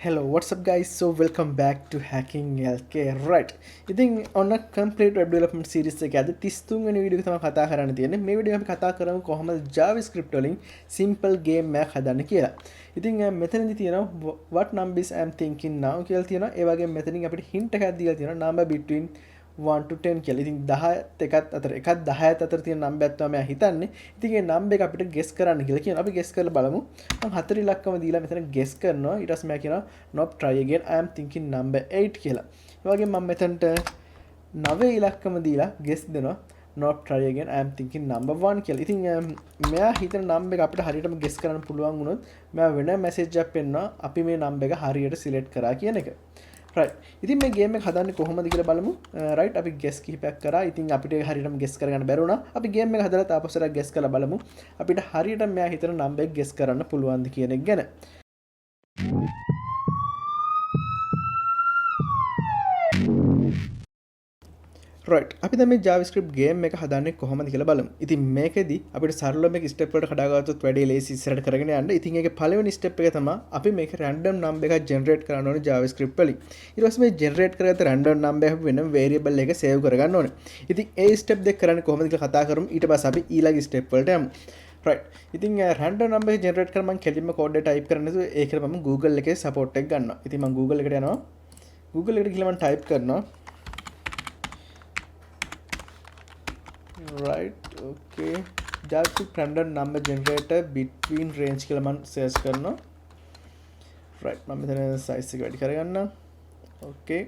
Hello, what's up guys? So welcome back to Hackinglk. Right. ඉතින් ඔන්න complete web development series එක අද 33 වෙනි වීඩියෝ එක තමයි කතා කරන්න තියෙන්නේ. මේ වීඩියෝ අපි කතා කරමු කොහොමද JavaScript වලින් simple game එකක් හදන්න කියලා. ඉතින් මෙතනදී තියෙනවා what numbers I am thinking now කියලා තියෙනවා. ඒ වගේම මෙතනින් අපිට hint එකක් දීලා තියෙනවා number between 1 to 10 කියලා. ඉතින් 10ත් එකත් අතර 10ත් අතර තියෙන නම්බර් එකක් තමයි මම හිතන්නේ. ඉතින් මේ නම්බර් එක අපිට guess කරන්න කියලා කියනවා. අපි guess කරලා බලමු. මම 4 ඉලක්කම දීලා මෙතන guess කරනවා. ඊට පස්සේ මම කියනවා nope try again I am thinking number 8 කියලා. ඒ වගේම මම මෙතනට 9 ඉලක්කම දීලා guess දෙනවා. nope try again I am thinking number 1 කියලා. ඉතින් මෙයා හිතන නම්බර් එක අපිට හරියටම guess කරන්න පුළුවන් වුණොත් මෙයා වෙන message එකක් පෙන්නනවා. අපි මේ නම්බර් එක හරියට select කරා කියන එක. right ඉතින් මේ ගේම් එක හදන්නේ කොහොමද කියලා බලමු right අපි guess කිහිපයක් කරා ඉතින් අපිට හරියටම guess කරගන්න බැරි වුණා අපි ගේම් එක හදලා තාපස්සට guess කරලා බලමු අපිට හරියටම මෙයා හිතන නම්බර් එක guess කරන්න පුළුවන්ද කියන එක ගැන right අපි දැන් මේ JavaScript game එක හදන්නේ කොහොමද කියලා බලමු. ඉතින් මේකෙදි අපිට සරලව මේක step වලට කඩාගත්තොත් වැඩි ලේසි ඉස්සරහට කරගෙන යන්න. ඉතින් ඒකේ පළවෙනි step එක තමයි අපි මේක random number එකක් generate කරන්න ඕනේ JavaScript වලින්. ඊට පස්සේ මේ generate කරගත්ත random number එක වෙනම variable එක save කරගන්න ඕනේ. ඉතින් ඒ step දෙක කරන්නේ කොහොමද කියලා කතා කරමු. ඊට පස්සේ අපි ඊළඟ step වලට යමු. right ඉතින් random number එක generate කරලා මම කෙලින්ම code එක type කරන්න නැතුව ඒකට මම Google එකේ support එක ගන්නවා. ඉතින් මම Google එකට යනවා. Google එකට ගිහලා මම type කරනවා right okay JavaScript random number generator between range කියලා මම search කරනවා right මම මෙතන size එක වැඩි කරගන්නවා okay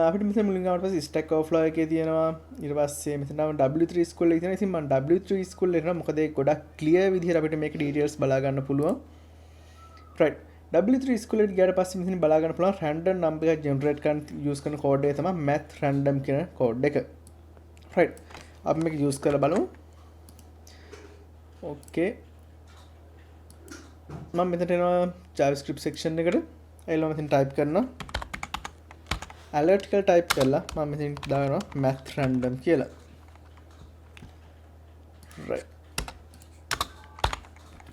අපිට මෙතන මුලින්ම ආවට පස්සේ stack overflow එකේ තියෙනවා ඊට පස්සේ මෙතන w3 school එකේ තියෙනවා ඉතින් මම w3 school එකට මොකද ඒක ගොඩක් clear විදිහට අපිට මේක details බලා ගන්න පුළුවන් right w3 school එකට ගියාට පස්සේ මෙතන බලා ගන්න පුළුවන් random number එක generate කරන්න use කරන code එක තමයි math random කියන code එක right अब मैं यूज़ कर බලමු ओके මම මෙතන එනවා JavaScript section එකට එයිලා මෙතන type කරනවා alert කියලා type කරලා මම මෙතන දානවා math random කියලා right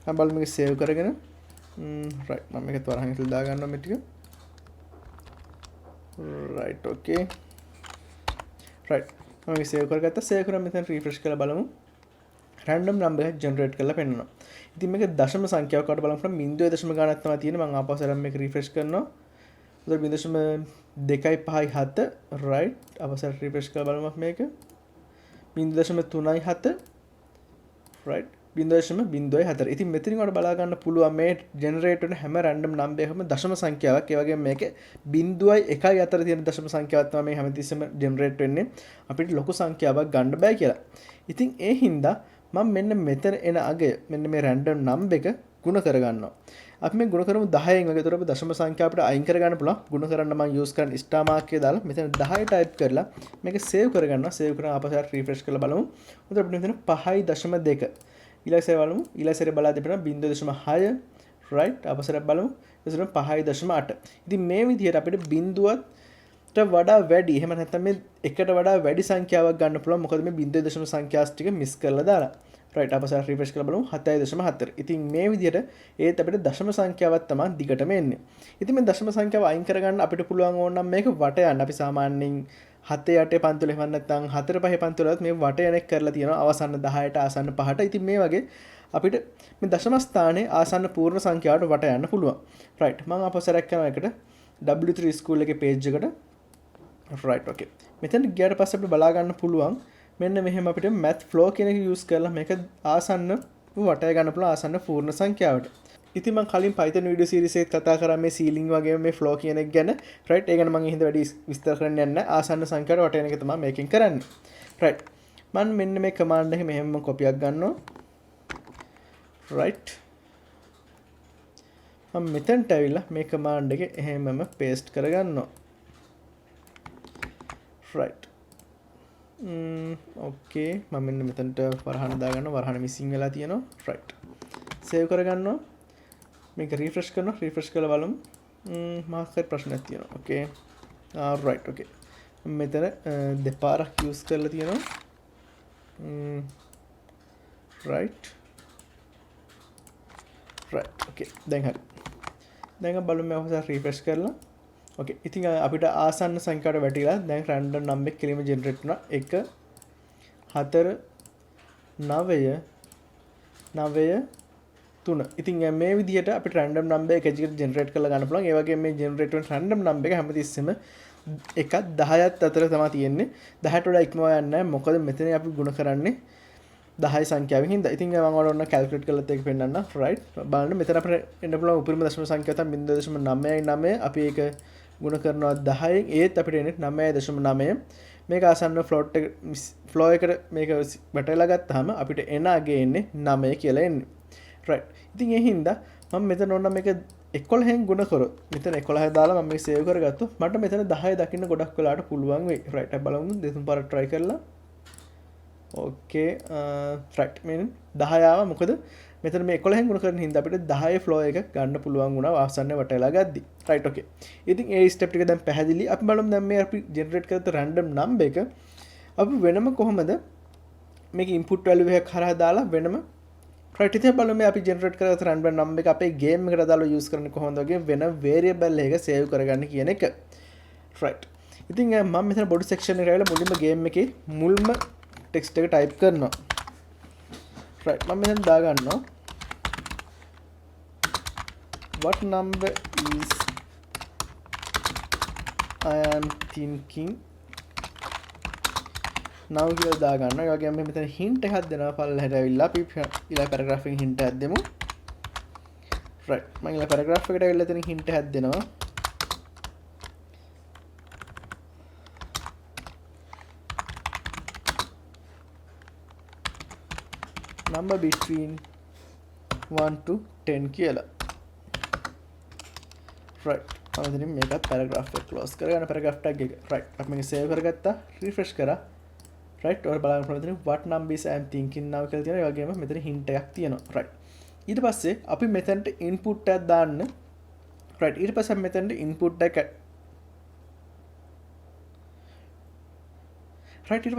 මම බලමු මේක save කරගෙන right මම මේක තරහින් ඉතල දා ගන්නවා මේ ටික right okay right මම සේව් කරගත්තා සේව් කරලා මෙතන රිෆ්‍රෙෂ් කරලා බලමු රැන්ඩම් නම්බර් එකක් ජෙනරේට් කරලා පෙන්නනවා ඉතින් මේක දශම සංඛ්‍යාවක් වට බලමු from 0.0 ගානක් තමයි තියෙන්නේ මම ආපහු සරම් මේක රිෆ්‍රෙෂ් කරනවා උදේ 0.257 right ආපහු රිෆ්‍රෙෂ් කරලා බලමු මේක 0.37 right 0.04 ඉතින් මෙතනින් වල බලා ගන්න පුළුවන් මේ ජෙනරේට් වෙන හැම රැන්ඩම් නම්බර් එකම දශම සංඛ්‍යාවක් ඒ වගේම මේකේ 0.1 අතර තියෙන දශම සංඛ්‍යාවක් තමයි මේ හැමතිස්සෙම ජෙනරේට් වෙන්නේ අපිට ලොකු සංඛ්‍යාවක් ගන්න බෑ කියලා. ඉතින් ඒ හින්දා මම මෙන්න මෙතන එන අගය මෙන්න මේ රැන්ඩම් නම්බර් එක ගුණ කරගන්නවා. අපි මේ ගුණ කරමු 10න් වගේ. ඒතර අපි දශම සංඛ්‍යාව අපිට අයින් කරගන්න පුළුවන්. ගුණ කරන්න මම යූස් කරන්නේ ස්ටාර් මාක් එක දාලා මෙතන 10 ටයිප් කරලා මේක සේව් කරගන්නවා. සේව් කරලා ආපහු රිෆ්‍රෙෂ් කරලා බලමු. උතර අපිට මෙතන 5.2 ඊළඟ බලමු ඊළඟ සැරේ බලා දෙපෙනවා 0.6 right අපසරක් බලමු එතන 5.8 ඉතින් මේ විදිහට අපිට බිඳුවට වඩා වැඩි එහෙම නැත්නම් මේ එකට වඩා වැඩි සංඛ්‍යාවක් ගන්න පුළුවන් මොකද මේ 0.0 සංඛ්‍යාස් ටික මිස් කරලා දාලා right අපසර රිෆ්‍රෙෂ් කරලා බලමු 7.4 ඉතින් මේ විදිහට ඒත් අපිට දශම සංඛ්‍යාවක් තමයි දිගටම එන්නේ ඉතින් මේ දශම සංඛ්‍යාව අයින් කරගන්න අපිට පුළුවන් ඕන නම් මේක වට යන්න අපි සාමාන්‍යයෙන් 7 8 පන්තුල එහෙම නැත්නම් 4 5 පන්තුලවත් මේ වට යනෙක් කරලා තියෙනවා අවසන් 10ට ආසන්න 5ට. ඉතින් මේ වගේ අපිට මේ දශම ස්ථානයේ ආසන්න පූර්ණ සංඛ්‍යාවට වට යන්න පුළුවන්. right මම අපසරක් කරන එකට w3 school එකේ page එකට right okay. මෙතන ගියාට පස්සේ අපිට බලා ගන්න පුළුවන් මෙන්න මෙහෙම අපිට math flow කියන එක use කරලා මේක ආසන්න වටය ගන්න පුළුවන් ආසන්න පූර්ණ සංඛ්‍යාවට. ඉතින් මම කලින් Python video series එකත් කතා කරා මේ ceiling වගේ මේ flow කියන එක ගැන right ඒ ගැන මම හින්දා වැඩි විස්තර කරන්න යන්නේ නැහැ ආසන්න සංඛ්‍යාවට වටේන එක තමයි මේකෙන් කරන්නේ right මම මෙන්න මේ command එක මෙහෙම copy එකක් ගන්නවා right මම මෙතනට ඇවිල්ලා මේ command එක එහෙමම paste කරගන්නවා right okay මම මෙන්න මෙතනට වරහන දාගන්නවා වරහන missing වෙලා තියෙනවා right save කරගන්නවා මේක රිෆ්‍රෙෂ් කරනවා රිෆ්‍රෙෂ් කරලා බලමු මාකර් ප්‍රශ්නයක් තියෙනවා ඕකේ right okay මෙතන දෙපාරක් යූස් කරලා තියෙනවා right okay දැන් හරි දැන් බලමු මම ඔහොම රිෆ්‍රෙෂ් කරලා. ඕකේ. ඉතින් අපිට ආසන්න සංඛ්‍යාවට වැටිලා දැන් රැන්ඩම් නම්බර් එක කෙලින්ම ජෙනරේට් වුණා. 1 4 9 9 3. ඉතින් මේ විදිහට අපිට රැන්ඩම් නම්බර් එක ජෙනරේට් කරලා ගන්න පුළුවන්. ඒ වගේම මේ ජෙනරේට් වෙන රැන්ඩම් නම්බර් එක හැමතිස්සෙම 1 10ත් අතර තමයි තියෙන්නේ. 10ට වඩා ඉක්මව යන්නේ නැහැ. මොකද මෙතන අපි ගුණ කරන්නේ 10 සංඛ්‍යාවෙන් හින්දා. ඉතින් මම ඔයාලට ඔන්න කැල්කියුලේට් කරලාත් ඒක පෙන්නන්න. රයිට්. බලන්න මෙතන අපිට එන්න පුළුවන් උපරිම දශම සංඛ්‍යාව තමයි 0.99. අපි ඒක ගුණ කරනවා 10න්. ඒත් අපිට එන්නේ 9.9. මේක ආසන්න ෆ්ලෝ එකට මේක වැටලා ගත්තාම අපිට එන අගේ එන්නේ 9 කියලා එන්නේ. රයිට්. ඉතින් ඒ හින්දා මම මෙතන ඕන මේක 11න් ගුණ කරොත් මෙතන 11 දාලා මම මේක සේව් කරගත්තොත් මට මෙතන 10 දකින්න ගොඩක් වෙලාවට පුළුවන් වෙයි. රයිට්. අපි බලමු දෙතුන් පාරක් try කරලා. ඕකේ. රයිට්. මෙන්න 10 ආවා. මොකද මෙතන මේ 11න් ගුණ කරන හින්දා අපිට 10 ෆ්ලෝ එක ගන්න පුළුවන් වුණා ආසන්න වටේලා ගද්දි. රයිට්. ඕකේ. ඉතින් ඒ ස්ටෙප් ටික දැන් පැහැදිලි. අපි බලමු දැන් මේ අපි ජෙනරේට් කරත රැන්ඩම් නම්බර් එක අපි වෙනම කොහොමද මේක ඉන්පුට් වැලියු එකක් හරහා දාලා වෙනම රයිට්. ඉතින් බලමු අපි ජෙනරේට් කරත රැන්ඩම් නම්බර් එක අපේ ගේම් එකට දාලා යූස් කරන්නේ කොහොමද වගේ වෙන වේරියබල් එක සේව් කරගන්න කියන එක. රයිට්. ඉතින් මම මෙතන බොඩි සෙක්ෂන් එකට ඇවිල්ලා මුලින්ම ගේම් එකේ මුල්ම ටෙක්ස්ට් එක ටයිප් කරනවා. රයිට්. මම මෙතන දා ගන්නවා what number is I am thinking now කියලා දා ගන්නවා. ඒ වගේම මෙතන hint එකක් දෙනවා පල්ලෙහාට ඇවිල්ලා අපි ඊළඟ පැරග්‍රාෆ් එකෙන් hint එකක් දෙමු. right මම ඊළඟ පැරග්‍රාෆ් එකට ඇවිල්ලා එතන hint එකක් දෙනවා. number between 1 to 10 කියලා. right මම ඉතින් මේකත් පැරග්‍රාෆ් එක ක්ලෝස් කරගන්න පැරග්‍රාෆ් ටැග් එක. right අපි මේක සේව් කරගත්තා. රිෆ්‍රෙෂ් කරා. right ඔයාලා බලන්න පුළුවන් මෙතන what number is I am thinking now කියලා තියෙනවා. ඒ වගේම මෙතන hint එකක් තියෙනවා. right ඊට පස්සේ අපි මෙතනට input එකක් දාන්න. right ඊට පස්සේ අපි මෙතනට input එක right ඊට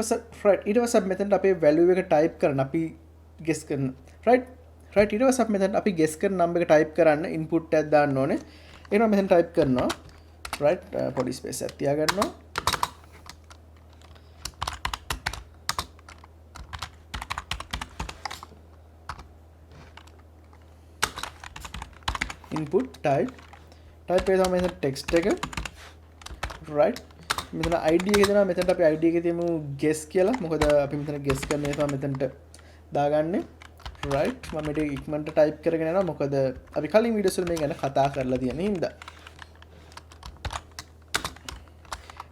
පස්සේ මෙතනට අපේ value එක type කරන්න අපි guess කරන. right ඊට පස්සේ අපි මෙතනට අපි guess කරන number එක type කරන්න input එකක් දාන්න ඕනේ. ඒක මම මෙතන type කරනවා. right පොඩි space එකක් තියාගන්නවා. input type එක තමයි මෙතන text එක. right මෙතන id එක දෙනවා. මෙතනට අපි id එක තියමු guess කියලා. මොකද අපි මෙතන guess කරන එක තමයි මෙතනට දාගන්නේ. right මම මේක ඉක්මනට type කරගෙන යනවා. මොකද අපි කලින් වීඩියෝස් වල මේ ගැන කතා කරලා තියෙන හින්දා.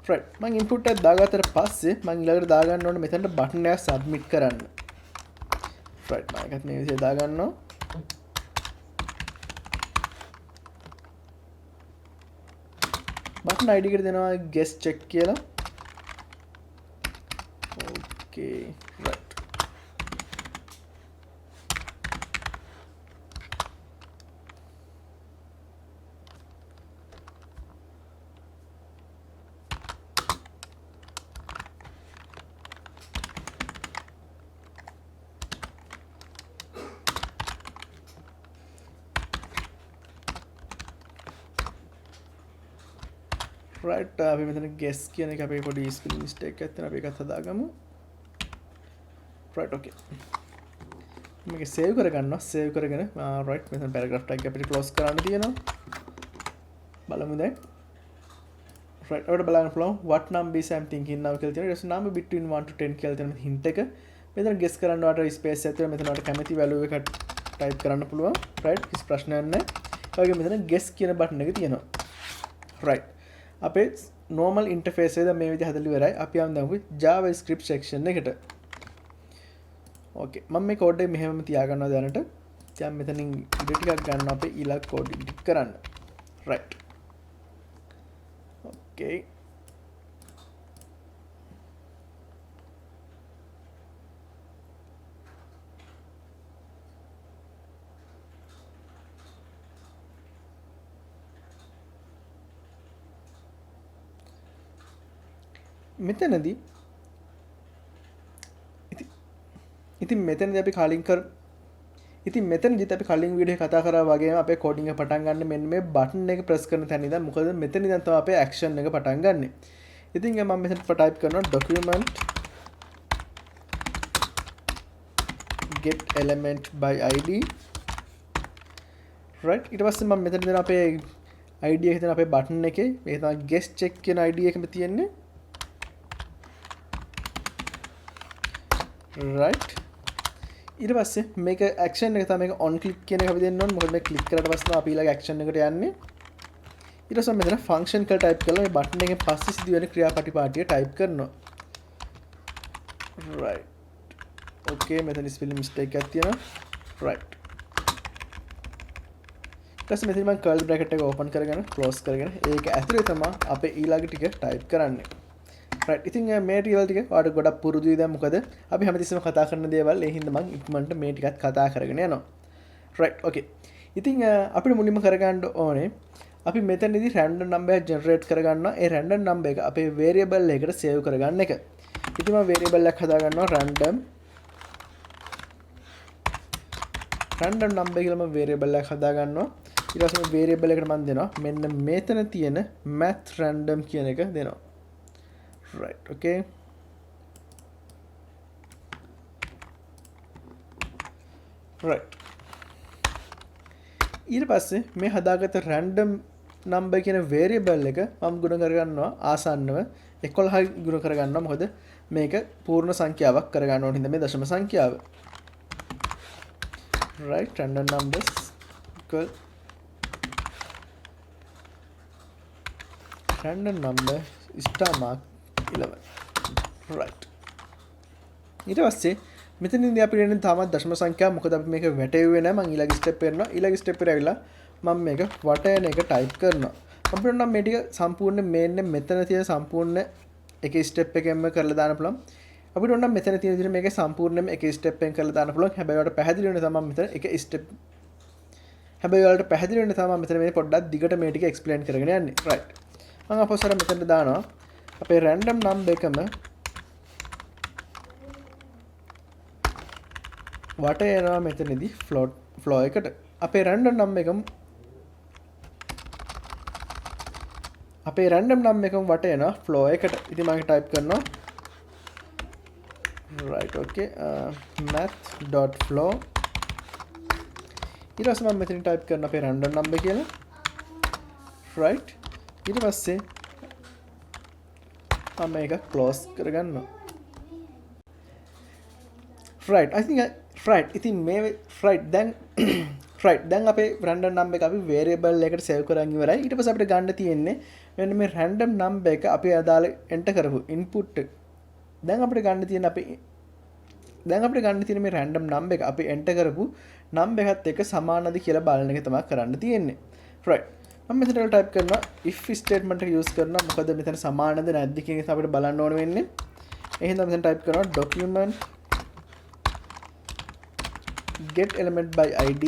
right මම input එක දාගත්තට පස්සේ මම ඊළඟට දාගන්න ඕනේ මෙතනට button එක submit කරන්න. right මම ඒකත් මේ විදිහට දාගන්නවා. button id එකට දෙනවා guess check කියලා. okay right right අපි මෙතන guess කියන එක අපේ පොඩි spelling mistake එකක් තියෙනවා. අපි ඒකත් හදාගමු. right okay මේක save කරගන්නවා. save කරගෙන right මෙතන paragraph tag එක අපිට close කරන්න තියෙනවා. බලමු දැන්. right අපිට බලන්න පුළුවන් what number is I am thinking now කියලා තියෙනවා. ඊට පස්සේ number between 1 to 10 කියලා තියෙන hint එක. මෙතන guess කරන්න වට space එකක් තියෙනවා. මෙතන වට කැමති value එක type කරන්න පුළුවන්. right කිසි ප්‍රශ්නයක් නැහැ. ඒ වගේම මෙතන guess කියන button එක තියෙනවා. right අපේ normal interface එක මේ විදිහට හදලා ඉවරයි. අපි යමු දැන් JavaScript section එකට. okay මම මේ code එක මෙහෙමම තියාගන්නවා දැනට. දැන් මෙතනින් ඉඩ ටිකක් ගන්න අපේ ඊළඟ code edit කරන්න. right okay මෙතනදී ඉතින් මෙතනදී අපි කලින් කර ඉතින් මෙතනදිත් අපි කලින් වීඩියෝ කතා කරා වගේම අපේ කෝඩින් එක පටන් ගන්න මෙන්න මේ බටන් එක ප්‍රෙස් කරන තැන ඉඳන් මොකද මෙතන ඉඳන් තමයි අපේ ඇක්ෂන් එක පටන් ගන්නෙ. ඉතින් මම මෙතන ටයිප් කරනවා document get element by id right. ඊට පස්සේ මම මෙතන දෙන අපේ id එක හිතන අපේ බටන් එකේ මේක තමයි guest check කියන id එකම තියෙන්නේ right. ඊට පස්සේ මේක action එක තමයි මේක on click කියන එක අපි දෙන්න ඕනේ. මොකද මේක click කරලා පස්සේ අපි ඊළඟ action එකට යන්නේ. ඊට පස්සේ මෙතන function කියලා type කරලා මේ button එකෙන් පස්සේ සිදුවෙන ක්‍රියාපටිපාටිය type කරනවා. right. okay මෙතන spelling mistake එකක් තියෙනවා. right. ඊට පස්සේ මෙතන මම curly bracket එක open කරගෙන close කරගෙන ඒක ඇතුලේ තමයි අපේ ඊළඟ ටික type කරන්නේ. right. ඉතින් මේ ටිකල් ටික ඔයාලට ගොඩක් පුරුදුයි දැන් මොකද අපි හැමතිස්සෙම කතා කරන දේවල් ඒ හින්දා මම ඉක්මනට මේ ටිකත් කතා කරගෙන යනවා. right. okay. ඉතින් අපිට මුලින්ම කරගන්න ඕනේ අපි මෙතනදී random number එක generate කරගන්නවා. ඒ random number එක අපේ variable එකකට save කරගන්න එක. ඉතින් මම variable එකක් හදා ගන්නවා random number කියලා මම variable එකක් හදා ගන්නවා. ඊට පස්සේ variable එකට මම දෙනවා මෙන්න මෙතන තියෙන math random කියන එක දෙනවා. right. okay. right. ඊට පස්සේ මේ හදාගත්ත random number කියන variable එක මම ගුණ කරගන්නවා ආසන්නව 11 ගුණ කරගන්නවා. මොකද මේක පූර්ණ සංඛ්‍යාවක් කරගන්න ඕන හින්දා මේ දශම සංඛ්‍යාව. right. random numbers equal random number star mark 11. right. ඊට පස්සේ මෙතනින්දී අපිට එන්නේ තාමත් දශම සංඛ්‍යාව. මොකද අපි මේක වැටෙුවේ නැහැ. මම ඊළඟ ස්ටෙප් කරනවා. ඊළඟ ස්ටෙප් එකට ඇවිල්ලා මම මේක වටයන එක ටයිප් කරනවා. අපිට නම් මේ ටික සම්පූර්ණ මේන්නේ මෙතන තියෙන සම්පූර්ණ එකේ ස්ටෙප් එකෙන්ම කරලා දාන්න පුළුවන්. අපිට ඕන නම් මෙතන තියෙන විදිහට මේකේ සම්පූර්ණයෙන්ම එකේ ස්ටෙප් එකෙන් කරලා දාන්න පුළුවන්. හැබැයි ඔයාලට පැහැදිලි වෙන්න තමයි මෙතන එක ස්ටෙප් හැබැයි ඔයාලට පැහැදිලි වෙන්න තමයි මෙතන මේ පොඩ්ඩක් දිගට මේ ටික එක්ස්ප්ලেইন කරගෙන යන්නේ. right. මම අපොසර මෙතනට දානවා අපේ random number එකම වට යනවා මෙතනදී flow එකට. අපේ random number එකම වට යනවා flow එකට. ඉතින් මම type කරනවා right. okay. math.flow ඊට පස්සේ මම මෙතන type කරන අපේ random number කියලා. right. ඊට පස්සේ මම මේක close කරගන්නවා. right. I think right. ඉතින් මේ right දැන් right දැන් අපේ random number එක අපි variable එකට save කරන් ඉවරයි. ඊට පස්සේ අපිට ගන්න තියෙන්නේ මෙන්න මේ random number එක අපි අදාළ enter කරපු input එක. දැන් අපිට ගන්න තියෙන මේ random number එක අපි enter කරපු number එකත් එක්ක සමානද කියලා බලන එක තමයි කරන්න තියෙන්නේ. right. මම මෙතන type කරනවා if statement එක use කරනවා. මොකද මෙතන සමානද නැද්ද කියන එක අපිට බලන්න ඕන වෙන්නේ. එහෙනම් මෙතන type කරනවා document get element by id.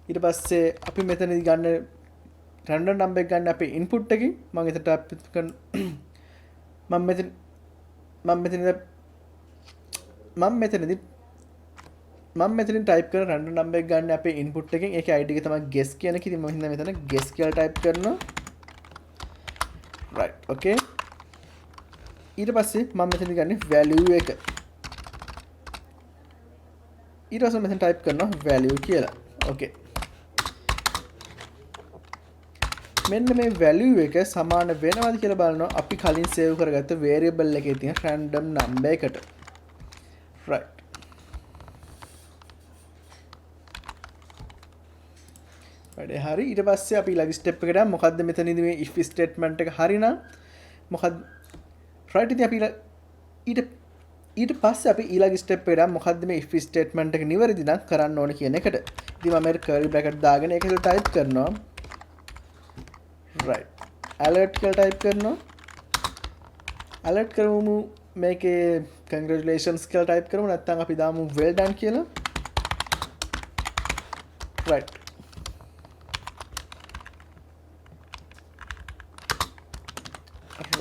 ඊට පස්සේ අපි මෙතනදී ගන්න random number එක ගන්න අපේ input එකකින් මම එතන type කරන මම මෙතනින් type කරන random number එක ගන්න අපේ input එකෙන් ඒකේ id එක තමයි guess කියන එක. ඉතින් මම හිතනවා මෙතන guess කියලා type කරනවා. right. okay. ඊට පස්සේ මම මෙතන ගන්නේ value එක. ඊට පස්සේ මෙතන type කරනවා value කියලා. okay. මෙන්න මේ value එක සමාන වෙනවද කියලා බලනවා අපි කලින් save කරගත්ත variable එකේ තියෙන random number එකට. right. වැඩේ හරි. ඊට පස්සේ අපි ඊළඟ ස්ටෙප් එකට යමු. මොකද්ද මෙතනදී මේ if statement එක හරිනම් මොකද්ද right. ඉතින් අපි ඊට පස්සේ අපි ඊළඟ ස්ටෙප් එකට යමු. මොකද්ද මේ if statement එක නිවැරදි නම් කරන්න ඕනේ කියන එකට. ඉතින් මම මේක curly bracket දාගෙන ඒක ඇතුළේ type කරනවා right. alert කියලා type කරනවා. alert කරමු මේකේ congratulations කියලා type කරමු. නැත්නම් අපි දාමු well done කියලා. right.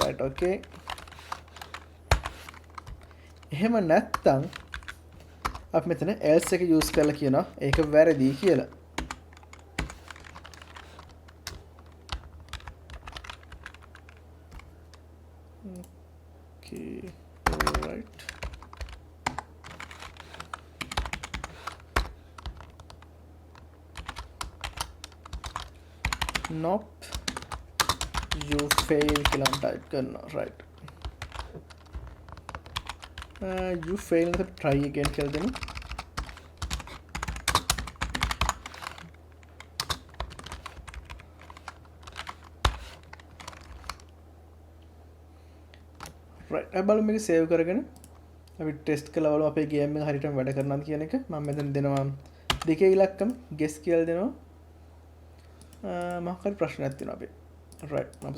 right. okay. එහෙම නැත්නම් අපි මෙතන else එක use කරලා කියනවා ඒක වැරදි කියලා. Okay, right. Nope, you fail කියලා type කරනවා. Right. You fail to try again කියලා දෙමු. right. අපි බලමු මේක save කරගෙන අපි test කරලා බලමු අපේ game එක හරියටම වැඩ කරනවද කියන එක. මම මෙතන දෙනවා දෙකේ ඉලක්කම guess කියලා දෙනවා. මොකක් හරි ප්‍රශ්නයක් තියෙනවා අපි. right. මම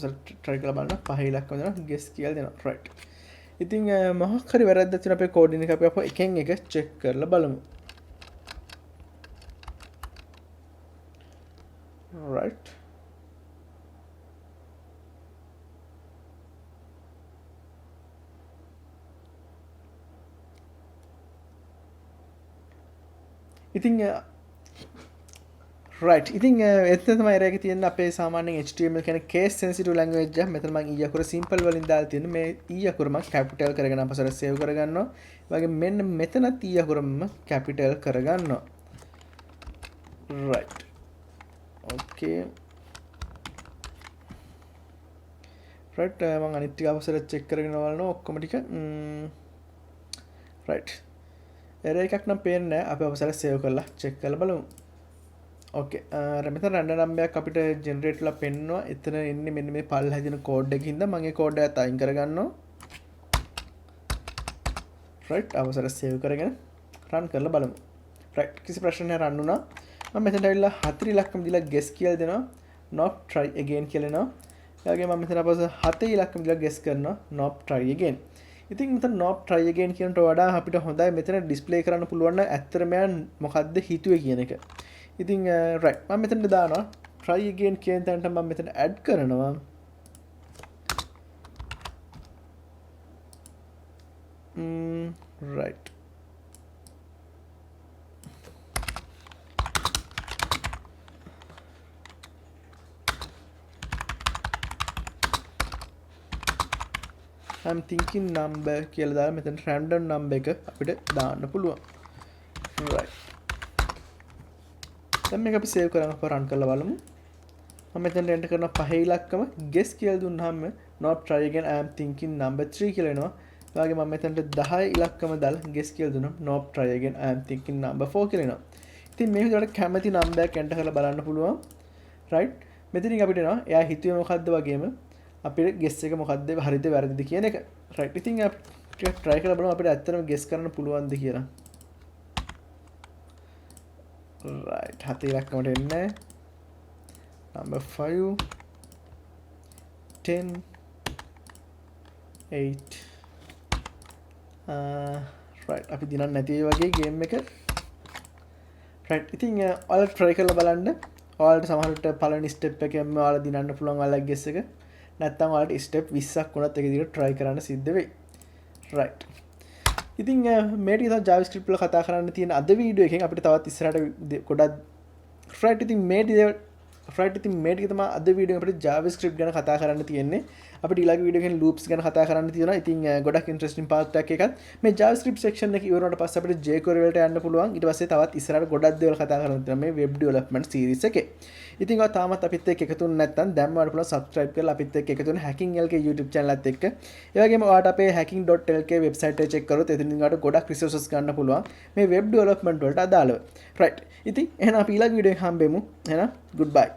try කරලා බලන්න පහේ ඉලක්කම දෙනවා guess කියලා දෙනවා. right. ඉතින් මොකක් හරි වැරද්දක් තියෙන අපේ කෝඩින් එක අපි එකෙන් එක චෙක් කරලා බලමු. right. ඉතින් right. ඉතින් එතන තමයි ඒරයක තියෙන අපේ සාමාන්‍යයෙන් HTML කියන case sensitive language එක. මෙතන මම e අකුර simple වලින් දාලා තියෙන මේ e අකුර මම capital කරගෙන අපසර save කරගන්නවා. ඒ වගේ මෙන්න මෙතනත් e අකුර මම capital කරගන්නවා. right. okay. right. මම අනිත් ටික අපසර check කරගෙන බලනවා ඔක්කොම ටික. right. error එකක් නම් පේන්නේ නැහැ. අපි අපසර save කරලා check කරලා බලමු. okay. මෙතන random number එකක් අපිට generate වෙලා පෙන්නනවා. එතන ඉන්නේ මෙන්න මේ පල් හැදින code එකකින් ඉඳන් මම ඒ code එකත් අයින් කරගන්නවා. right. අවසර save කරගෙන run කරලා බලමු. right. කිසි ප්‍රශ්නයක් නැහැ run වුණා. මම මෙතනට ඇවිල්ලා 4 ඉලක්කම දීලා guess කියලා දෙනවා. not try again කියලා එනවා. ඒ වගේම මම මෙතන අපස 7 ඉලක්කම දීලා guess කරනවා not try again. ඉතින් මෙතන not try again කියනට වඩා අපිට හොඳයි මෙතන display කරන්න පුළුවන් නම් ඇත්තටම මොකද්ද හිතුවේ කියන එක. ඉතින් right. මම මෙතන දානවා try again කියන තැනට මම මෙතන add කරනවා right. I'm thinking number කියලා දාලා මෙතන random number එක අපිට දාන්න පුළුවන්. right. දැන් මේක අපි save කරලා run කරලා බලමු. මම මෙතන enter කරන පහේ ඉලක්කම guess කියලා දුන්නාම not try again I am thinking number 3 කියලා එනවා. ඒ වගේ මම මෙතනට 10 ඉලක්කම දාලා guess කියලා දුන්නා not try again I am thinking number 4 කියලා එනවා. ඉතින් මේ විදිහට කැමති number එකක් enter කරලා බලන්න පුළුවන්. right. මෙතනින් අපිට එනවා එයා හිතුවේ මොකද්ද වගේම අපිට guess එක මොකද්ද හරිද වැරදිද කියන එක. right. ඉතින් අපි try කරලා බලමු අපිට ඇත්තටම guess කරන්න පුළුවන්ද කියලා. right. 7 ඉලක්කමට එන්නේ number 5 10 8 right. අපි දිනන්න නැති වගේ game එක. right. ඉතින් ඔයාලා try කරලා බලන්න. ඔයාලට සමහරවිට පළවෙනි step එකෙන්ම ඔයාලා දිනන්න පුළුවන් ඔයාලගේ guess එක. නැත්තම් ඔයාලට step 20ක් වුණත් එක දිගට try කරන්න සිද්ධ වෙයි. right. ඉතින් මේ ටික තමයි JavaScript වල කතා කරන්න තියෙන අද වීඩියෝ එකෙන් අපිට තවත් ඉස්සරහට ගොඩක් right. ඉතින් මේ ටික තමයි අද වීඩියෝ අපිට JavaScript ගැන කතා කරන්න තියෙන්නේ. අපිට ඊළඟ වීඩියෝ එකෙන් loops ගැන කතා කරන්න තියෙනවා. ඉතින් ගොඩක් interesting part එකක් එකත් මේ JavaScript section එක ඉවරනට පස්සේ අපිට jQuery වලට යන්න පුළුවන්. ඊට පස්සේ තවත් ඉස්සරහට ගොඩක් දේවල් කතා කරන්න තියෙනවා මේ web development series එකේ. ඉතින් ඔයා තාමත් අපිත් එක්ක එකතු වෙන්නේ නැත්නම් දැන්ම ඔයාලට පුළුවන් subscribe කරලා අපිත් එක්ක එකතු වෙන්න Hackinglk YouTube channel එකත් එක්ක. ඒ වගේම ඔයාලට අපේ Hacking.lk website එක check කරොත් එතනින් ඔයාලට ගොඩක් resources ගන්න පුළුවන් මේ web development වලට අදාළව. right. ඉතින් එහෙනම් අපි ඊළඟ වීඩියෝ එකේ හම්බෙමු. එහෙනම් goodbye.